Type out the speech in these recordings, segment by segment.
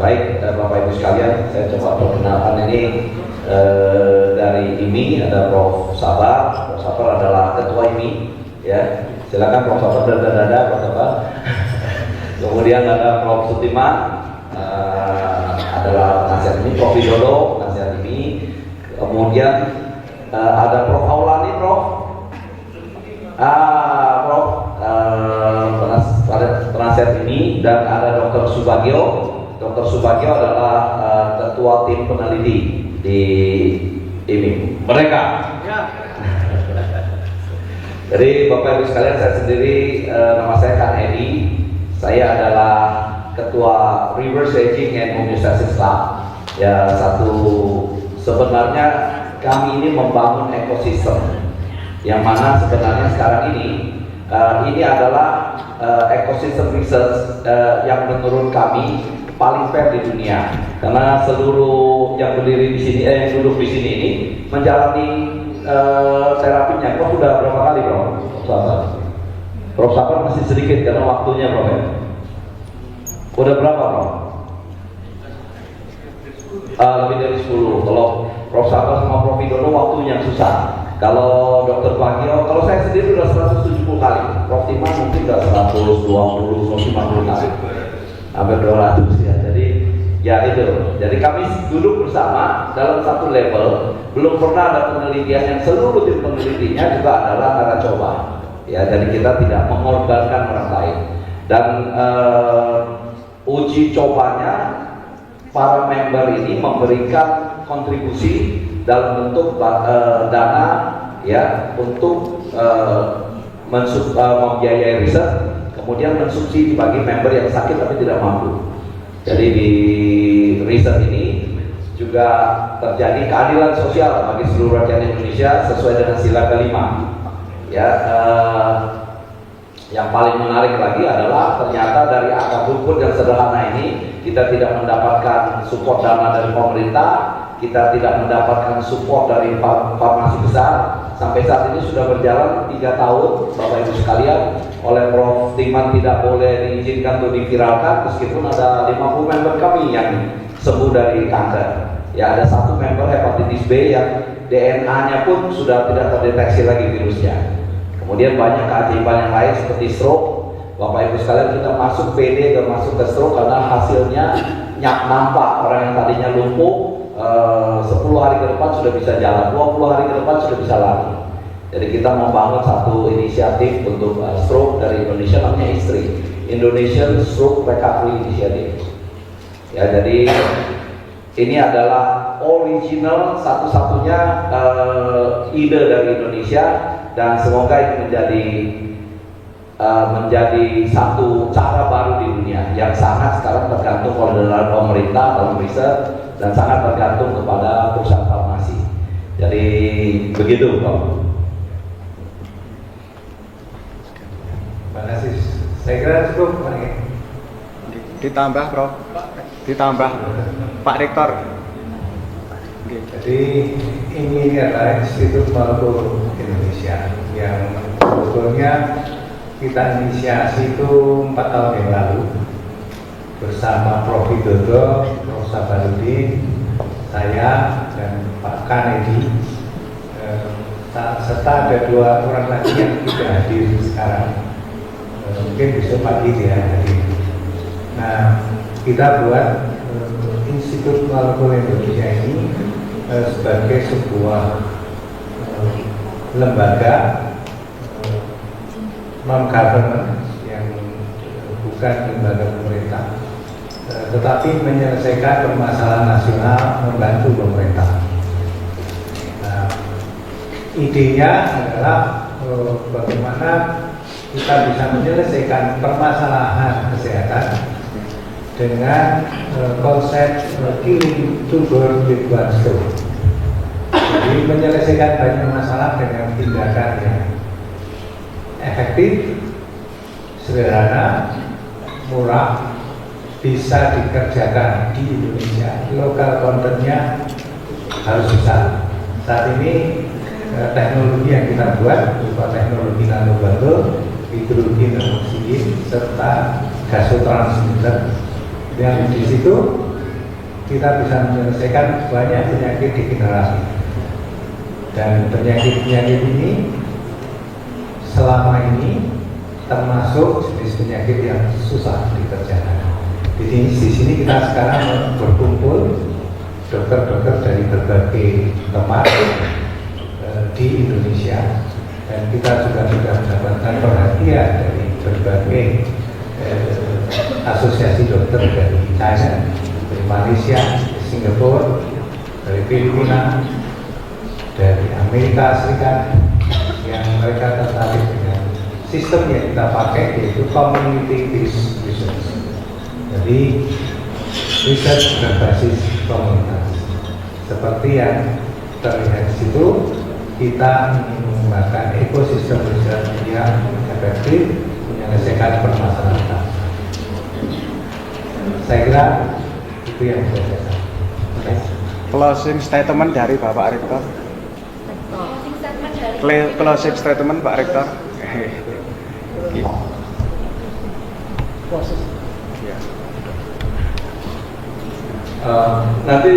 Baik, Bapak Ibu sekalian, saya coba perkenalkan ini dari IMI ada Prof. Sabar. Prof. Sabar adalah ketua IMI, ya. Silakan Prof. Sabar, dada, Prof. Sabar. Kemudian ada Prof. Sutiman, adalah penasihat IMI. Prof. Widodo, penasihat IMI. Kemudian ada Prof. Aulani, Prof. Prof. Penasihat IMI, dan ada Dr. Subagio. Dr. Subagio adalah ketua tim peneliti di IMI. Mereka. Ya. Jadi Bapak Ibu sekalian, saya sendiri nama saya Kang Edi. Saya adalah ketua Reverse Aging and Homeostasis Lab. Ya, sebenarnya kami ini membangun ekosistem yang mana sebenarnya sekarang ini adalah ekosistem research yang menurut kami paling fair di dunia, karena seluruh yang berdiri di sini, yang duduk di sini ini menjalani terapinya. Prof sudah berapa kali, Prof? Prof Sabar masih sedikit karena waktunya, Prof. Ya? Udah berapa, Prof? Lebih dari 10. Kalau Prof Sabar sama Prof Widodo waktunya susah. Kalau Dr. Bagio, kalau saya sendiri udah 170 kali. Prof Timan mungkin udah 120, 150 kali. Hampir 200 ya. Jadi ya itu. Jadi kami duduk bersama dalam satu level. Belum pernah ada penelitian yang seluruh tim penelitinya juga adalah narcoba. Ya, jadi kita tidak mengorbankan orang lain. Dan uji cobanya para member ini memberikan kontribusi dalam bentuk dana ya untuk membiayai riset, kemudian mensubsidi bagi member yang sakit tapi tidak mampu. Jadi di riset ini juga terjadi keadilan sosial bagi seluruh rakyat Indonesia sesuai dengan sila kelima. Ya, yang paling menarik lagi adalah ternyata dari akar rumput yang sederhana ini kita tidak mendapatkan support dana dari pemerintah, kita tidak mendapatkan support dari farmasi besar. Sampai saat ini sudah berjalan 3 tahun, Bapak Ibu sekalian. Oleh Prof. Timan tidak boleh diizinkan untuk diviralkan, meskipun ada 50 member kami yang sembuh dari kanker. Ya, ada 1 member hepatitis B yang DNA-nya pun sudah tidak terdeteksi lagi virusnya. Kemudian banyak keajaiban yang lain seperti stroke. Bapak Ibu sekalian, kita masuk PD dan masuk ke stroke karena hasilnya nampak. Orang yang tadinya lumpuh 10 hari ke depan sudah bisa jalan, 20 hari ke depan sudah bisa lari. Jadi kita membangun satu inisiatif untuk stroke dari Indonesia, namanya ISTRI, Indonesian Stroke Recovery Initiative. Ya, jadi ini adalah original satu-satunya ide dari Indonesia, dan semoga ini menjadi satu cara baru di dunia yang sangat sekarang tergantung oleh pemerintah dalam riset dan sangat tergantung kepada perusahaan farmasi. Jadi begitu, Pak. Terima kasih. Saya kira cukup, Pak. Ditambah, Prof. Ditambah, Pak Rektor. Jadi ini adalah Institut Molekul Indonesia yang sebetulnya kita inisiasi itu 4 tahun yang lalu bersama Prof. Widodo, Prof. Sabarudin, saya dan Pak Kanedi, serta ada 2 orang lagi yang tidak hadir sekarang. Mungkin besok pagi dia hadir. Nah, kita buat Institut Molekul Indonesia ini sebagai sebuah lembaga non-government yang bukan lembaga pemerintah, tetapi menyelesaikan permasalahan nasional, membantu pemerintah. Nah, idenya adalah bagaimana kita bisa menyelesaikan permasalahan kesehatan dengan konsep killing two birds with one stone. Jadi menyelesaikan banyak masalah dengan tindakan yang efektif, sederhana, murah, bisa dikerjakan di Indonesia. Lokal kontennya harus bisa. Saat ini teknologi yang kita buat berupa teknologi nanobubble, hidrogen dan oksigen serta gasotransmitter. Dan di situ kita bisa menyelesaikan banyak penyakit degenerasi. Dan penyakit-penyakit ini selama ini termasuk jenis penyakit yang susah dikerjakan. Di sini kita sekarang berkumpul dokter-dokter dari berbagai tempat di Indonesia, dan kita juga sudah mendapatkan perhatian dari berbagai asosiasi dokter dari China, dari Malaysia, Singapura, dari Filipina, dari Amerika Serikat, yang mereka tertarik dengan sistem yang kita pakai, yaitu community based research. Jadi research berbasis komunitas. Seperti yang terlihat di situ, kita menggunakan ekosistem research yang efektif menyelesaikan permasalahan. Saya kira itu yang bisa saya sampaikan. Closing statement dari Bapak Rektor. Closing statement Pak Rektor. Nanti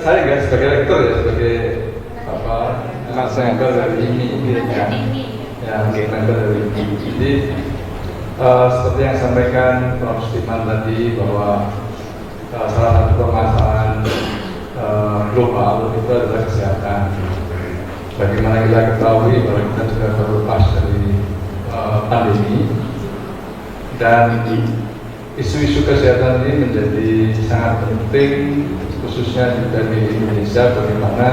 saya nggak sebagai rektor ya, sebagai member dari IMI member dari IMI. Jadi seperti yang sampaikan Prof. Stiman tadi, bahwa salah satu permasalahan global itu adalah kesehatan. Bagaimana kita ketahui bahwa kita sudah terlepas dari pandemi, dan isu-isu kesehatan ini menjadi sangat penting, khususnya juga di Indonesia. Bagaimana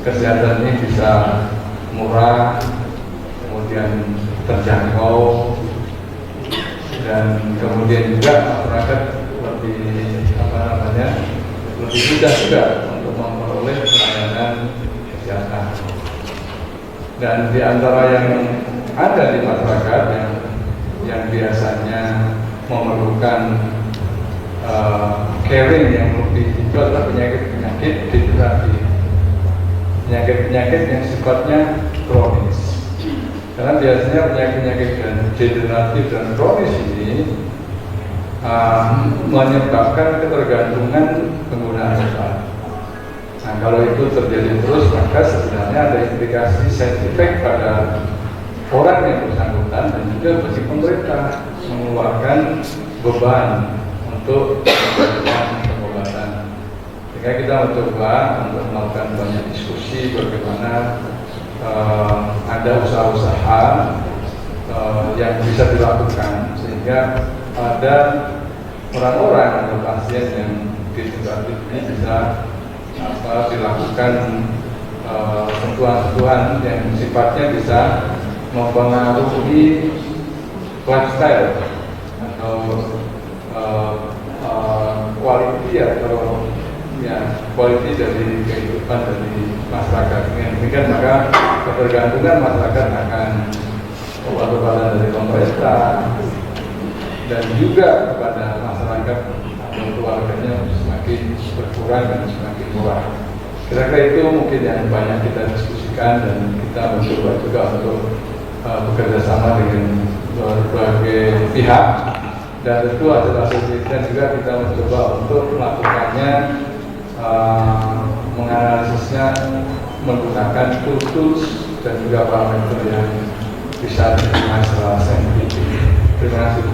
kesehatan ini bisa murah, kemudian terjangkau, dan kemudian juga masyarakat lebih lebih mudah juga untuk memperoleh pelayanan kesehatan. Dan di antara yang ada di masyarakat yang biasanya memerlukan caring yang lebih, itu adalah penyakit-penyakit degeneratif, penyakit-penyakit yang sifatnya kronis. Karena biasanya penyakit-penyakit degeneratif dan kronis ini menyebabkan ketergantungan penggunaan obat. Nah, kalau itu terjadi terus, maka sebenarnya ada implikasi side effect pada orang yang bersangkutan, dan juga bagi pemerintah mengeluarkan beban untuk melakukan pengobatan. Sehingga kita mencoba untuk melakukan banyak diskusi bagaimana ada usaha-usaha yang bisa dilakukan, sehingga ada orang-orang atau pasien yang degeneratif ini bisa dilakukan sentuhan-sentuhan yang sifatnya bisa mempengaruhi lifestyle atau quality dari kehidupan dari masyarakat. Demikian maka ketergantungan masyarakat akan obat-obatan dari pemerintah dan juga kepada masyarakat dan keluarganya semakin berkurang dan semakin murah. Kira-kira itu mungkin yang banyak kita diskusikan, dan kita mencoba juga untuk bekerja sama dengan berbagai pihak, dan tentu hasil-hasil penelitian juga kita mencoba untuk melakukannya, menganalisisnya menggunakan tools dan juga parameter yang bisa diterima secara saintifik. Terima kasih.